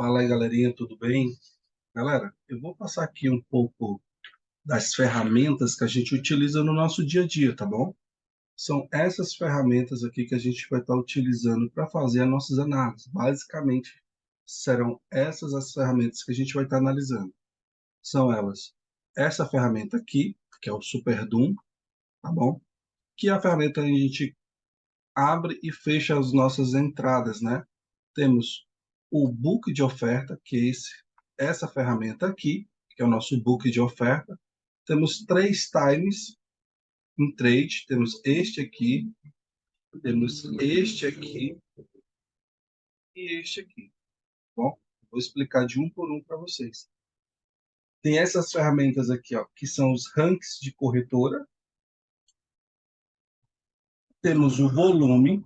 Fala aí, galerinha, tudo bem? Galera, eu vou passar aqui um pouco das ferramentas que a gente utiliza no nosso dia a dia, tá bom? São essas ferramentas aqui que a gente vai estar utilizando para fazer as nossas análises. Basicamente, serão essas as ferramentas que a gente vai estar analisando. São elas, essa ferramenta aqui, que é o SuperDoom, tá bom? Que é a ferramenta que a gente abre e fecha as nossas entradas, né? Temos o book de oferta, que é essa ferramenta aqui, que é o nosso book de oferta. Temos três times em trade, temos este aqui, temos este aqui e este aqui. Bom, vou explicar de um por um para vocês. Tem essas ferramentas aqui, ó, que são os ranks de corretora. Temos o volume,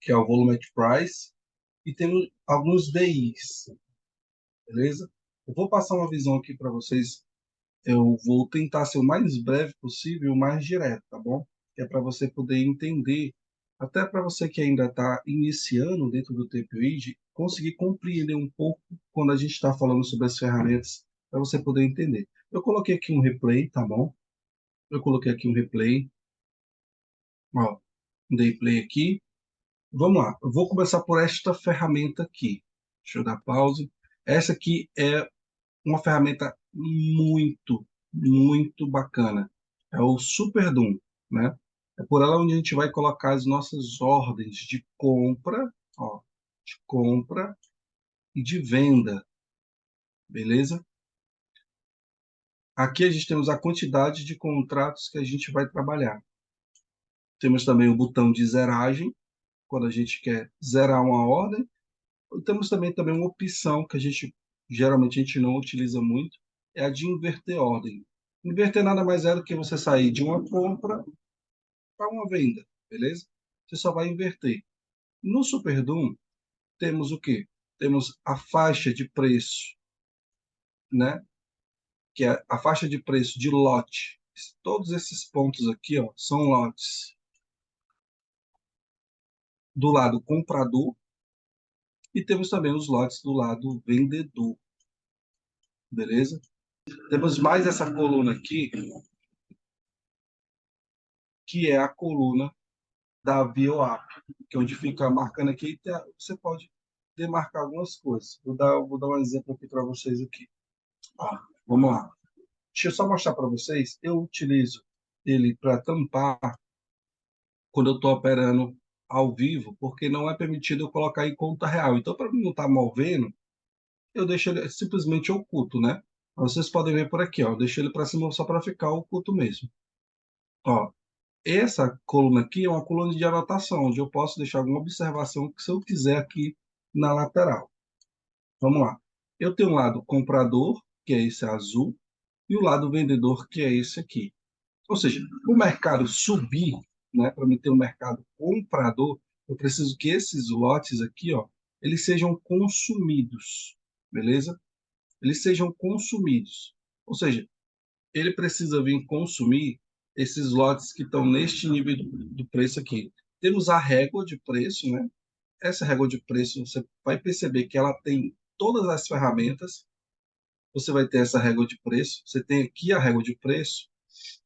que é o volume at price, e temos alguns DIs, beleza? Eu vou passar uma visão aqui para vocês. Eu vou tentar ser o mais breve possível, o mais direto, tá bom? Que é para você poder entender, até para você que ainda está iniciando dentro do TPID, conseguir compreender um pouco quando a gente está falando sobre as ferramentas, para você poder entender. Eu coloquei aqui um replay, tá bom? Eu coloquei aqui um replay, ó, dei play aqui. Vamos lá, eu vou começar por esta ferramenta aqui. Deixa eu dar pause. Essa aqui é uma ferramenta muito bacana. É o SuperDoom, né? É por ela onde a gente vai colocar as nossas ordens de compra, ó, de compra e de venda, beleza? Aqui a gente temos a quantidade de contratos que a gente vai trabalhar. Temos também o botão de zeragem, quando a gente quer zerar uma ordem. Temos também uma opção que geralmente a gente não utiliza muito, é a de inverter ordem. Inverter nada mais é do que você sair de uma compra para uma venda, beleza? Você só vai inverter. No SuperDoom, temos o quê? Temos a faixa de preço, né? Que é a faixa de preço de lote. Todos esses pontos aqui, ó, são lotes do lado comprador e temos também os lotes do lado vendedor, beleza? Temos mais essa coluna aqui, que é a coluna da VWAP, que é onde fica marcando aqui, você pode demarcar algumas coisas. Vou dar um exemplo aqui para vocês aqui. Ó, vamos lá. Deixa eu só mostrar para vocês. Eu utilizo ele para tampar quando eu estou operando ao vivo, porque não é permitido eu colocar em conta real. Então, para mim não estar movendo, eu deixo ele simplesmente oculto, né? Vocês podem ver por aqui, ó. Eu deixo ele para cima só para ficar oculto mesmo. Ó, essa coluna aqui é uma coluna de anotação, onde eu posso deixar alguma observação que se eu quiser aqui na lateral. Vamos lá. Eu tenho um lado comprador, que é esse azul, e o lado vendedor, que é esse aqui. Ou seja, o mercado subir, né, para mim ter um mercado comprador, eu preciso que esses lotes aqui, ó, eles sejam consumidos, beleza? Eles sejam consumidos. Ou seja, ele precisa vir consumir esses lotes que estão neste nível do preço aqui. Temos a régua de preço, né? Essa régua de preço, você vai perceber que ela tem todas as ferramentas. Você vai ter essa régua de preço. Você tem aqui a régua de preço.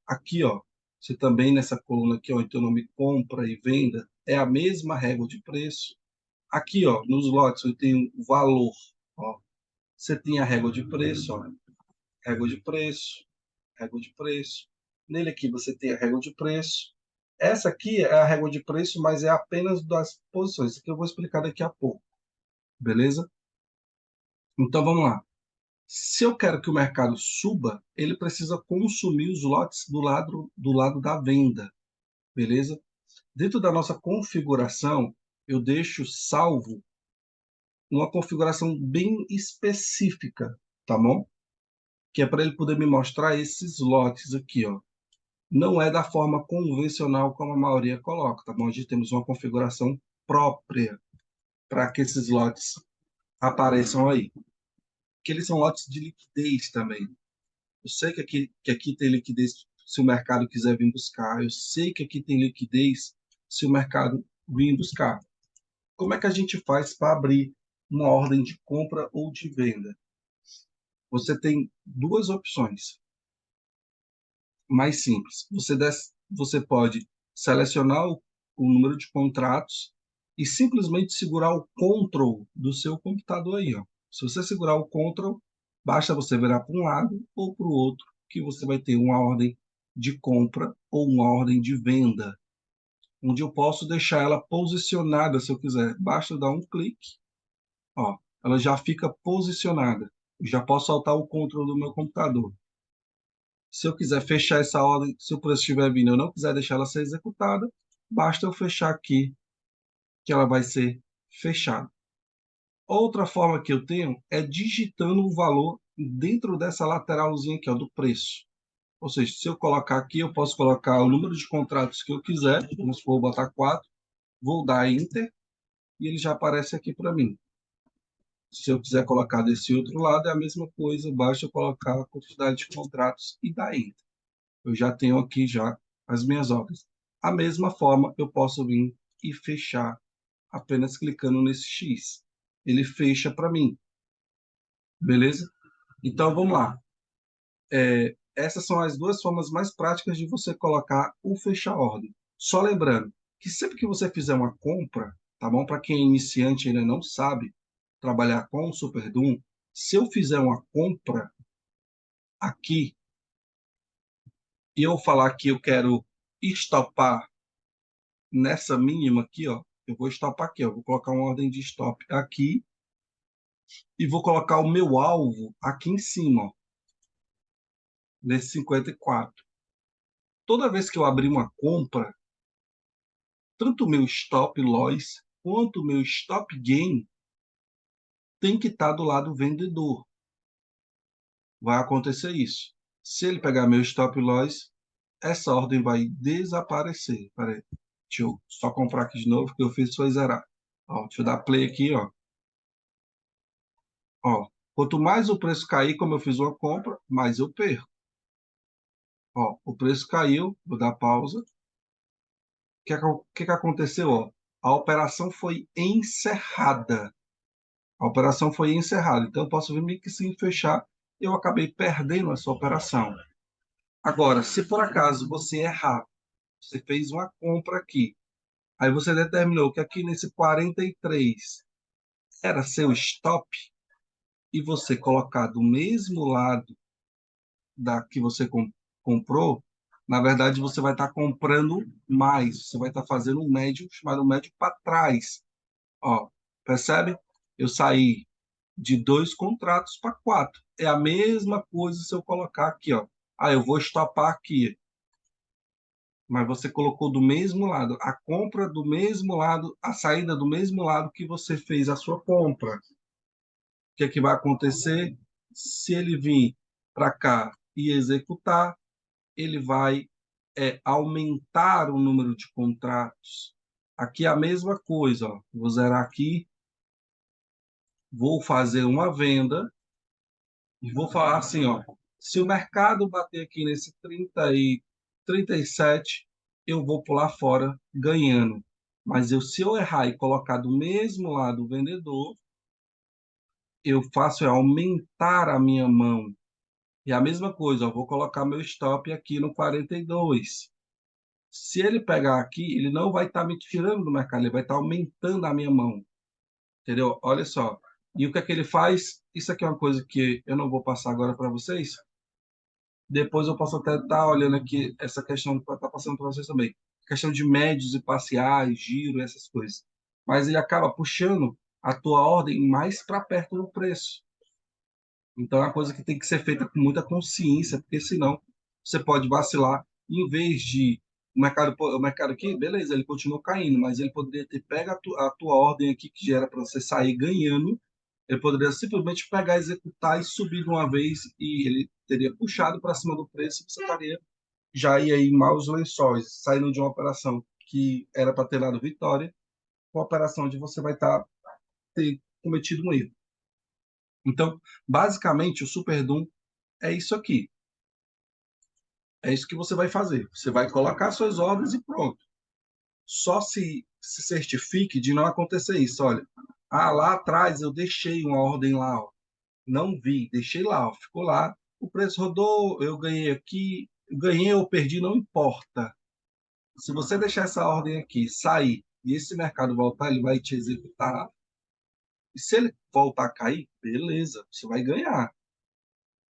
Aqui, ó, você também nessa coluna aqui, ó, então nome compra e venda, é a mesma régua de preço. Aqui, ó, nos lotes eu tenho o valor, ó. Você tem a régua de preço, ó, régua de preço, régua de preço. Nele aqui você tem a régua de preço. Essa aqui é a régua de preço, mas é apenas das posições. Isso aqui eu vou explicar daqui a pouco, beleza? Então vamos lá. Se eu quero que o mercado suba, ele precisa consumir os lotes do lado da venda, beleza? Dentro da nossa configuração, eu deixo salvo uma configuração bem específica, tá bom? Que é para ele poder me mostrar esses lotes aqui, ó. Não é da forma convencional como a maioria coloca, tá bom? A gente temos uma configuração própria para que esses lotes apareçam aí. Que eles são lotes de liquidez também. Eu sei que aqui tem liquidez se o mercado quiser vir buscar. Eu sei que aqui tem liquidez se o mercado vir buscar. Como é que a gente faz para abrir uma ordem de compra ou de venda, você tem duas opções mais simples. Você pode selecionar o número de contratos e simplesmente segurar o Ctrl do seu computador aí, ó. Se você segurar o Ctrl, basta você virar para um lado ou para o outro, que você vai ter uma ordem de compra ou uma ordem de venda, onde eu posso deixar ela posicionada se eu quiser. Basta dar um clique, ó, ela já fica posicionada. Eu já posso soltar o Ctrl do meu computador. Se eu quiser fechar essa ordem, se o preço estiver vindo, eu não quiser deixar ela ser executada, basta eu fechar aqui, que ela vai ser fechada. Outra forma que eu tenho é digitando o valor dentro dessa lateralzinha aqui, ó, do preço. Ou seja, se eu colocar aqui, eu posso colocar o número de contratos que eu quiser. Vamos supor, vou botar 4, vou dar Enter e ele já aparece aqui para mim. Se eu quiser colocar desse outro lado, é a mesma coisa, basta eu colocar a quantidade de contratos e dar Enter. Eu já tenho aqui já as minhas ordens. A mesma forma, eu posso vir e fechar apenas clicando nesse X. Ele fecha para mim, beleza? Então, vamos lá. Essas são as duas formas mais práticas de você colocar o fechar ordem. Só lembrando que sempre que você fizer uma compra, tá bom? Para quem é iniciante e ainda não sabe trabalhar com o Superdoom, se eu fizer uma compra aqui e eu falar que eu quero estopar nessa mínima aqui, ó, eu vou stopar aqui, ó, vou colocar uma ordem de stop aqui e vou colocar o meu alvo aqui em cima, ó, nesse 54. Toda vez que eu abrir uma compra, tanto o meu stop loss quanto o meu stop gain tem que estar do lado vendedor. Vai acontecer isso. Se ele pegar meu stop loss, essa ordem vai desaparecer. Peraí, deixa eu só comprar aqui de novo, que eu fiz foi zerar. Ó, deixa eu dar play aqui, ó. Ó, quanto mais o preço cair, como eu fiz uma compra, mais eu perco. Ó, o preço caiu, vou dar pausa. O que aconteceu? Ó? A operação foi encerrada. A operação foi encerrada. Então, eu posso ver que se fechar, eu acabei perdendo essa operação. Agora, se por acaso você errar, você fez uma compra aqui, aí você determinou que aqui nesse 43 era seu stop, e você colocar do mesmo lado da que você comprou, na verdade você vai estar comprando mais, você vai estar fazendo um médio, chamado médio para trás. Ó, percebe? Eu saí de 2 contratos para 4. É a mesma coisa se eu colocar aqui, ó. Ah, eu vou estopar aqui. Mas você colocou do mesmo lado, a compra do mesmo lado, a saída do mesmo lado que você fez a sua compra. O que é que vai acontecer? Se ele vir para cá e executar, ele vai aumentar o número de contratos. Aqui é a mesma coisa, ó. Vou zerar aqui, vou fazer uma venda e vou falar assim, ó, se o mercado bater aqui nesse 30 e 37, eu vou pular fora ganhando. Mas se eu errar e colocar do mesmo lado o vendedor, eu faço aumentar a minha mão. E a mesma coisa, eu vou colocar meu stop aqui no 42. Se ele pegar aqui, ele não vai estar me tirando do mercado, ele vai estar aumentando a minha mão. Entendeu? Olha só. E o que é que ele faz? Isso aqui é uma coisa que eu não vou passar agora para vocês. Depois eu posso até estar olhando aqui essa questão para estar passando para vocês também. Questão de médios e parciais, giro, essas coisas. Mas ele acaba puxando a tua ordem mais para perto do preço. Então é uma coisa que tem que ser feita com muita consciência, porque senão você pode vacilar. Em vez de o mercado aqui, beleza, ele continua caindo, mas ele poderia ter pego a tua ordem aqui, que já era para você sair ganhando, ele poderia simplesmente pegar, executar e subir de uma vez, e ele teria puxado para cima do preço, e você estaria já ia em maus lençóis, saindo de uma operação que era para ter dado vitória, com a operação onde você vai ter cometido um erro. Então, basicamente, o Superdom é isso aqui. É isso que você vai fazer. Você vai colocar suas ordens e pronto. Só se certifique de não acontecer isso. Olha, Ah, lá atrás eu deixei uma ordem lá, ó. Não vi, deixei lá, ó. Ficou lá. O preço rodou, eu ganhei aqui, ganhei ou perdi, não importa. Se você deixar essa ordem aqui sair e esse mercado voltar, ele vai te executar. E se ele voltar a cair, beleza, você vai ganhar.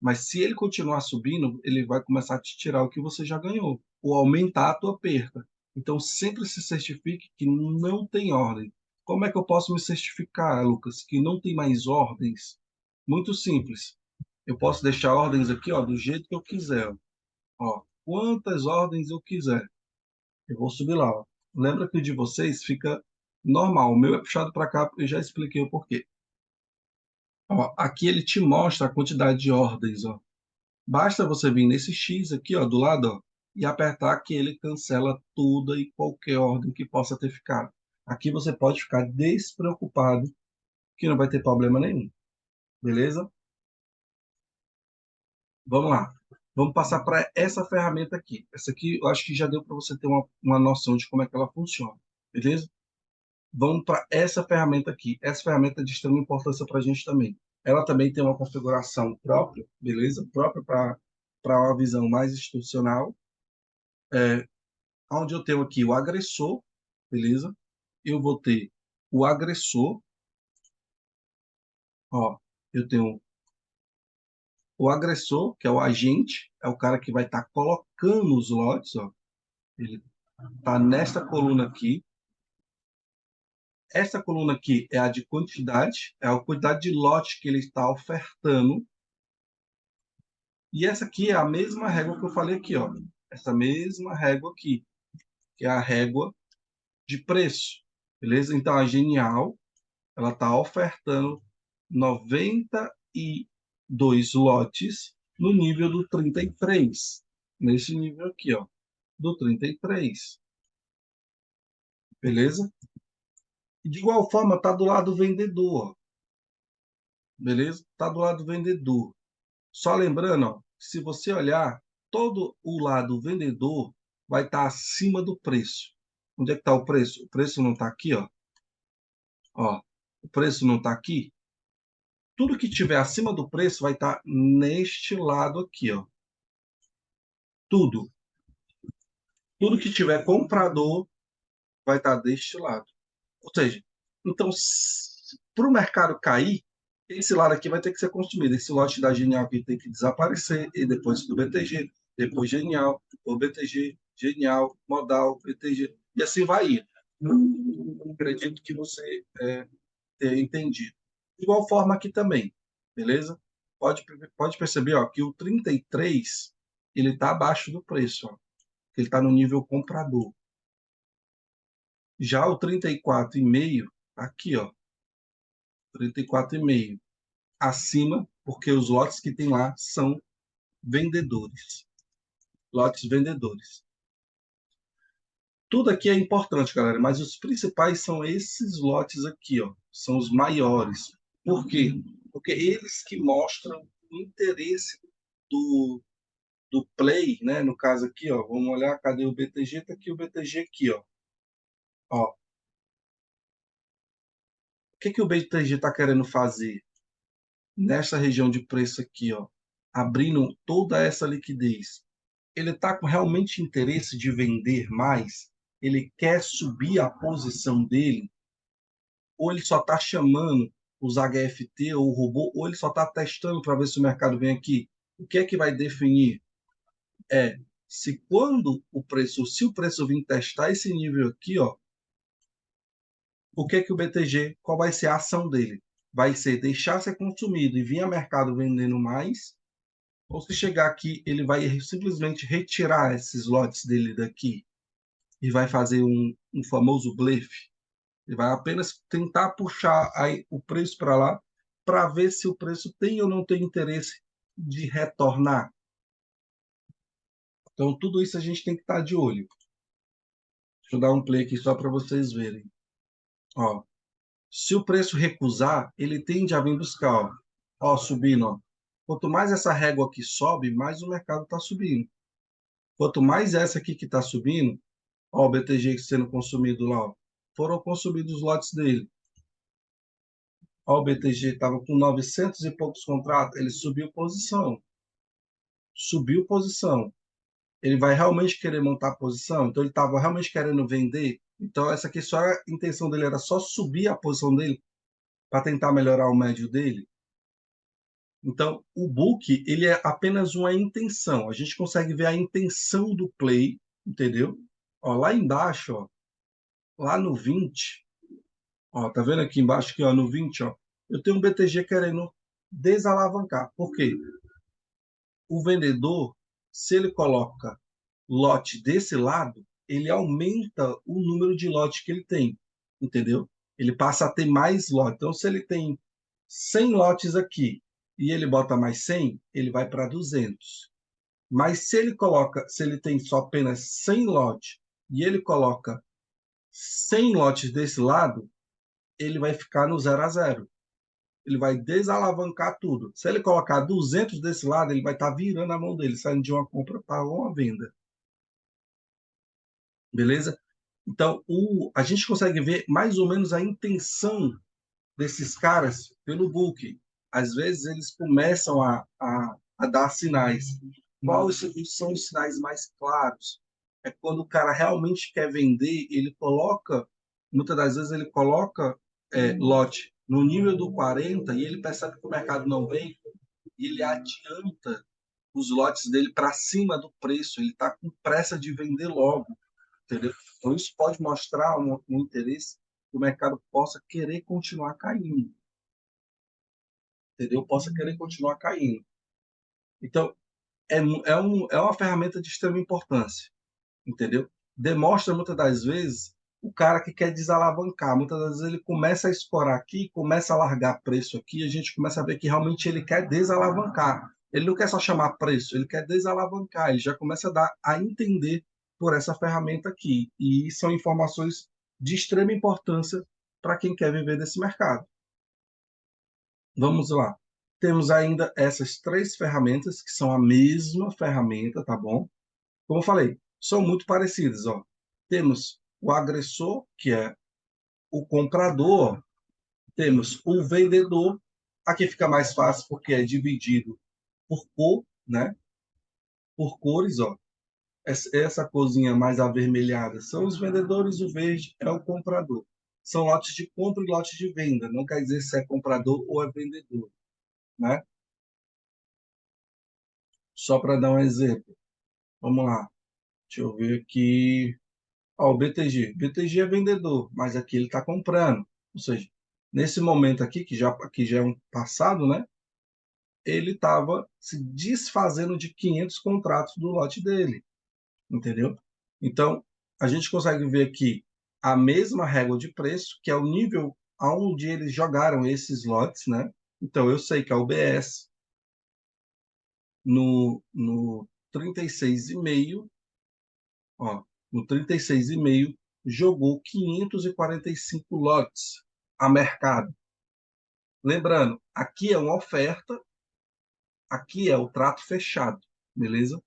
Mas se ele continuar subindo, ele vai começar a te tirar o que você já ganhou, ou aumentar a tua perda. Então, sempre se certifique que não tem ordem. Como é que eu posso me certificar, Lucas, que não tem mais ordens? Muito simples. Eu posso deixar ordens aqui, ó, do jeito que eu quiser. Ó, quantas ordens eu quiser. Eu vou subir lá, ó. Lembra que o de vocês fica normal. O meu é puxado para cá, porque eu já expliquei o porquê. Ó, aqui ele te mostra a quantidade de ordens, ó. Basta você vir nesse X aqui, ó, do lado, ó, e apertar que ele cancela toda e qualquer ordem que possa ter ficado. Aqui você pode ficar despreocupado, que não vai ter problema nenhum. Beleza? Vamos lá. Vamos passar para essa ferramenta aqui. Essa aqui eu acho que já deu para você ter uma noção de como é que ela funciona. Beleza? Vamos para essa ferramenta aqui. Essa ferramenta é de extrema importância para a gente também. Ela também tem uma configuração própria, beleza? Própria para uma visão mais institucional. Onde eu tenho aqui o agressor, beleza? Eu vou ter o agressor, ó, eu tenho o agressor, que é o agente, é o cara que vai estar colocando os lotes, ó. Ele está nesta coluna aqui. Essa coluna aqui é a de quantidade, é a quantidade de lote que ele está ofertando. E essa aqui é a mesma régua que eu falei aqui, ó. Essa mesma régua aqui, que é a régua de preço, beleza? Então a Genial, ela está ofertando 92 lotes no nível do 33. Nesse nível aqui, ó, do 33. Beleza? E de igual forma, está do lado do vendedor, ó, beleza? Está do lado do vendedor. Só lembrando, ó, se você olhar, todo o lado vendedor vai estar acima do preço. Onde é que está o preço? O preço não está aqui, ó. Ó, o preço não está aqui. Tudo que tiver acima do preço vai estar neste lado aqui, ó. Tudo. Tudo que tiver comprador vai estar deste lado. Ou seja, então, para o mercado cair, esse lado aqui vai ter que ser consumido. Esse lote da Genial aqui tem que desaparecer, e depois do BTG, depois Genial, o BTG, Genial, Modal, BTG, e assim vai ir. Acredito que você tenha entendido. De igual forma aqui também, beleza? Pode perceber, ó, que o 33 ele está abaixo do preço, ó. Ele está no nível comprador. Já o 34,5, aqui, ó, 34,5, acima, porque os lotes que tem lá são vendedores. Lotes vendedores. Tudo aqui é importante, galera, mas os principais são esses lotes aqui, ó, são os maiores. Por quê? Porque eles que mostram o interesse do, do play, né? No caso aqui, ó, vamos olhar, cadê o BTG? Tá aqui o BTG aqui, ó. Ó, o que o BTG está querendo fazer nessa região de preço aqui, ó, abrindo toda essa liquidez? Ele está com realmente interesse de vender mais? Ele quer subir a posição dele? Ou ele só está chamando os HFT ou o robô? Ou ele só está testando para ver se o mercado vem aqui? O que é que vai definir? É se quando o preço, se o preço vir testar esse nível aqui, ó, o que é que o BTG, qual vai ser a ação dele? Vai ser deixar ser consumido e vir a mercado vendendo mais? Ou se chegar aqui, ele vai simplesmente retirar esses lotes dele daqui e vai fazer um famoso blefe? Ele vai apenas tentar puxar aí o preço para lá para ver se o preço tem ou não tem interesse de retornar. Então, tudo isso a gente tem que estar de olho. Deixa eu dar um play aqui só para vocês verem. Ó, se o preço recusar, ele tende a vir buscar, ó, subindo. Ó. Quanto mais essa régua aqui sobe, mais o mercado está subindo. Quanto mais essa aqui que está subindo, ó, o BTG sendo consumido lá, ó, foram consumidos os lotes dele. Ó, o BTG estava com 900 e poucos contratos, ele subiu posição. Subiu posição. Ele vai realmente querer montar posição? Então ele estava realmente querendo vender? Então essa aqui só a intenção dele era só subir a posição dele para tentar melhorar o médio dele. Então o book ele é apenas uma intenção. A gente consegue ver a intenção do play, entendeu? Ó, lá embaixo, ó, lá no 20, ó, tá vendo aqui embaixo aqui, ó, no 20, ó, eu tenho um BTG querendo desalavancar. Por quê? O vendedor, se ele coloca lote desse lado, ele aumenta o número de lotes que ele tem, entendeu? Ele passa a ter mais lotes. Então, se ele tem 100 lotes aqui e ele bota mais 100, ele vai para 200. Mas se ele tem só apenas 100 lotes e ele coloca 100 lotes desse lado, ele vai ficar no 0 a 0. Ele vai desalavancar tudo. Se ele colocar 200 desse lado, ele vai estar virando a mão dele, saindo de uma compra para uma venda. Beleza? Então, a gente consegue ver mais ou menos a intenção desses caras pelo book. Às vezes, eles começam a dar sinais. Quais são os sinais mais claros? É quando o cara realmente quer vender, ele coloca, muitas das vezes, ele coloca lote no nível do 40 e ele percebe que o mercado não vem e ele adianta os lotes dele para cima do preço. Ele está com pressa de vender logo. Entendeu? Então, isso pode mostrar um interesse que o mercado possa querer continuar caindo. Entendeu? Possa querer continuar caindo. Então, é uma ferramenta de extrema importância. Entendeu? Demonstra muitas das vezes o cara que quer desalavancar. Muitas das vezes ele começa a escorar aqui, começa a largar preço aqui, e a gente começa a ver que realmente ele quer desalavancar. Ele não quer só chamar preço, ele quer desalavancar. Ele já começa a dar a entender por essa ferramenta aqui. E são informações de extrema importância para quem quer viver desse mercado. Vamos lá. Temos ainda essas três ferramentas, que são a mesma ferramenta, tá bom? Como eu falei, são muito parecidas. Ó. Temos o agressor, que é o comprador, temos o vendedor. Aqui fica mais fácil porque é dividido por cor, né? Por cores, ó. Essa corzinha mais avermelhada são os vendedores, o verde é o comprador. São lotes de compra e lotes de venda, não quer dizer se é comprador ou é vendedor, né? Só para dar um exemplo. Vamos lá. Deixa eu ver aqui. Ó, o BTG. BTG é vendedor, mas aqui ele está comprando. Ou seja, nesse momento aqui, que já é um passado, né? Ele estava se desfazendo de 500 contratos do lote dele, entendeu? Então, a gente consegue ver aqui a mesma régua de preço, que é o nível aonde eles jogaram esses lotes, né? Então, eu sei que a UBS, no 36,5, ó, no 36,5 jogou 545 lotes a mercado. Lembrando, aqui é uma oferta, aqui é o trato fechado, beleza?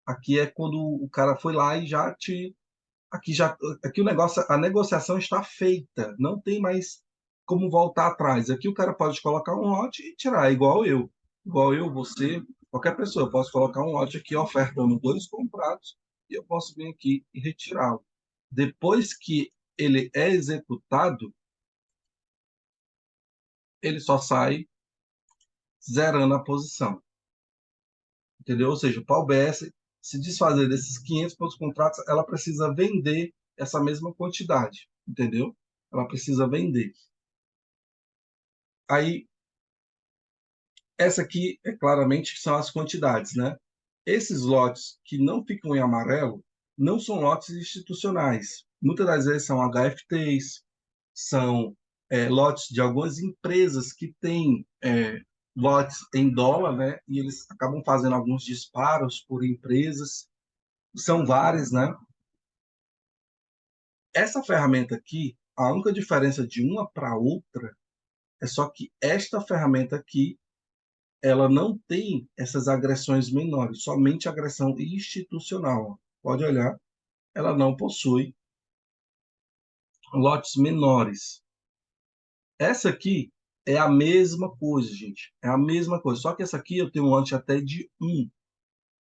Aqui é quando o cara foi lá e já te aqui o negócio, a negociação está feita, não tem mais como voltar atrás. Aqui o cara pode colocar um lote e tirar, igual eu, você, qualquer pessoa, eu posso colocar um lote aqui ofertando 2 comprados e eu posso vir aqui e retirá-lo. Depois que ele é executado, ele só sai zerando a posição, entendeu? Ou seja, para a UBS se desfazer desses 500 pontos contratos, ela precisa vender essa mesma quantidade, entendeu? Ela precisa vender. Aí, essa aqui, é claramente, são as quantidades, né? Esses lotes que não ficam em amarelo não são lotes institucionais. Muitas das vezes são HFTs, são lotes de algumas empresas que têm lotes em dólar, né? E eles acabam fazendo alguns disparos por empresas. São várias, né? Essa ferramenta aqui, a única diferença de uma para outra é só que esta ferramenta aqui ela não tem essas agressões menores, somente agressão institucional. Pode olhar, ela não possui lotes menores. Essa aqui, É a mesma coisa, gente. É a mesma coisa. Só que essa aqui eu tenho um lote até de 1.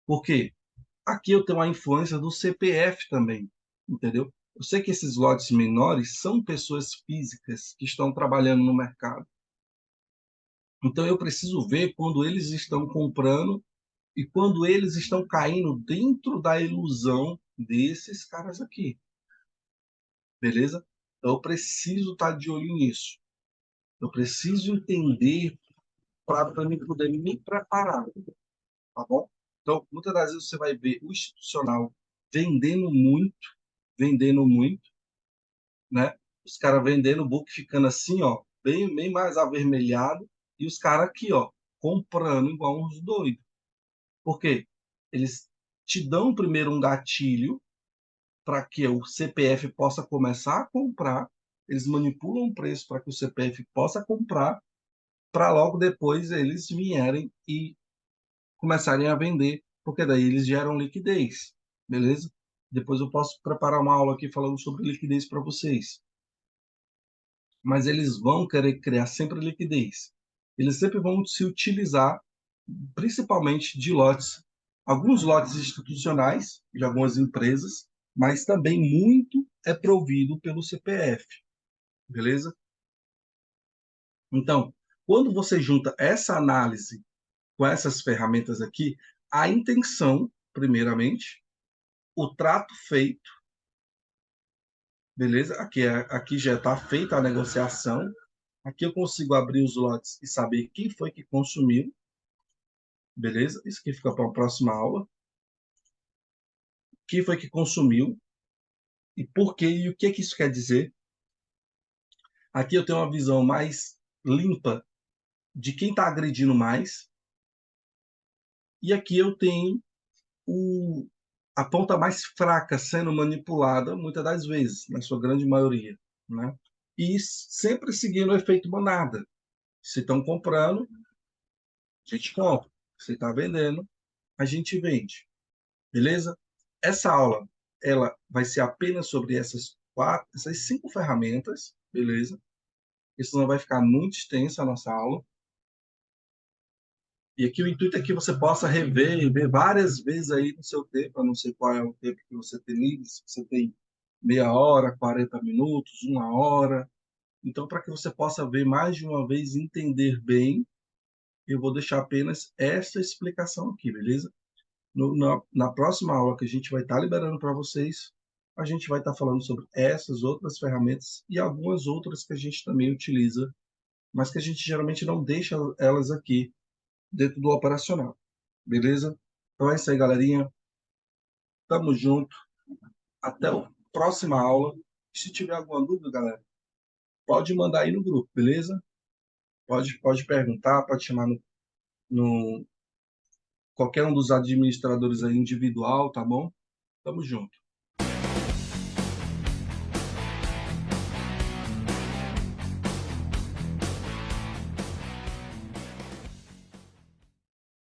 Por quê? Aqui eu tenho a influência do CPF também, entendeu? Eu sei que esses lotes menores são pessoas físicas que estão trabalhando no mercado. Então eu preciso ver quando eles estão comprando e quando eles estão caindo dentro da ilusão desses caras aqui, beleza? Então eu preciso estar de olho nisso. Eu preciso entender para mim poder me preparar, tá bom? Então, muitas das vezes você vai ver o institucional vendendo muito, né? Os caras vendendo o book ficando assim, ó, bem mais avermelhado, e os caras aqui, ó, comprando igual uns doidos. Por quê? Eles te dão primeiro um gatilho para que o CPF possa começar a comprar, eles manipulam o preço para que o CPF possa comprar, para logo depois eles vierem e começarem a vender, porque daí eles geram liquidez, beleza? Depois eu posso preparar uma aula aqui falando sobre liquidez para vocês. Mas eles vão querer criar sempre liquidez. Eles sempre vão se utilizar, principalmente de lotes, alguns lotes institucionais de algumas empresas, mas também muito é provido pelo CPF, beleza? Então, quando você junta essa análise com essas ferramentas aqui, a intenção, primeiramente, o trato feito, beleza? Aqui já está feita a negociação. Aqui eu consigo abrir os lotes e saber quem foi que consumiu, beleza? Isso aqui fica para a próxima aula. Quem foi que consumiu e por quê e o que isso quer dizer. Aqui eu tenho uma visão mais limpa de quem está agredindo mais. E aqui eu tenho a ponta mais fraca sendo manipulada, muitas das vezes, na sua grande maioria, né? E sempre seguindo o efeito manada. Se estão comprando, a gente compra. Se está vendendo, a gente vende. Beleza? Essa aula, ela vai ser apenas sobre essas 5 ferramentas, beleza? Isso não vai ficar muito extensa a nossa aula. E aqui o intuito é que você possa rever e ver várias vezes aí no seu tempo. Eu não sei qual é o tempo que você tem livre, se você tem meia hora, 40 minutos, 1 hora. Então, para que você possa ver mais de uma vez e entender bem, eu vou deixar apenas essa explicação aqui, beleza? Na próxima aula que a gente vai estar liberando para vocês, a gente vai estar falando sobre essas outras ferramentas e algumas outras que a gente também utiliza, mas que a gente geralmente não deixa elas aqui dentro do operacional. Beleza? Então é isso aí, galerinha. Tamo junto. Até a próxima aula. Se tiver alguma dúvida, galera, pode mandar aí no grupo, beleza? Pode perguntar, pode chamar no qualquer um dos administradores aí individual, tá bom? Tamo junto.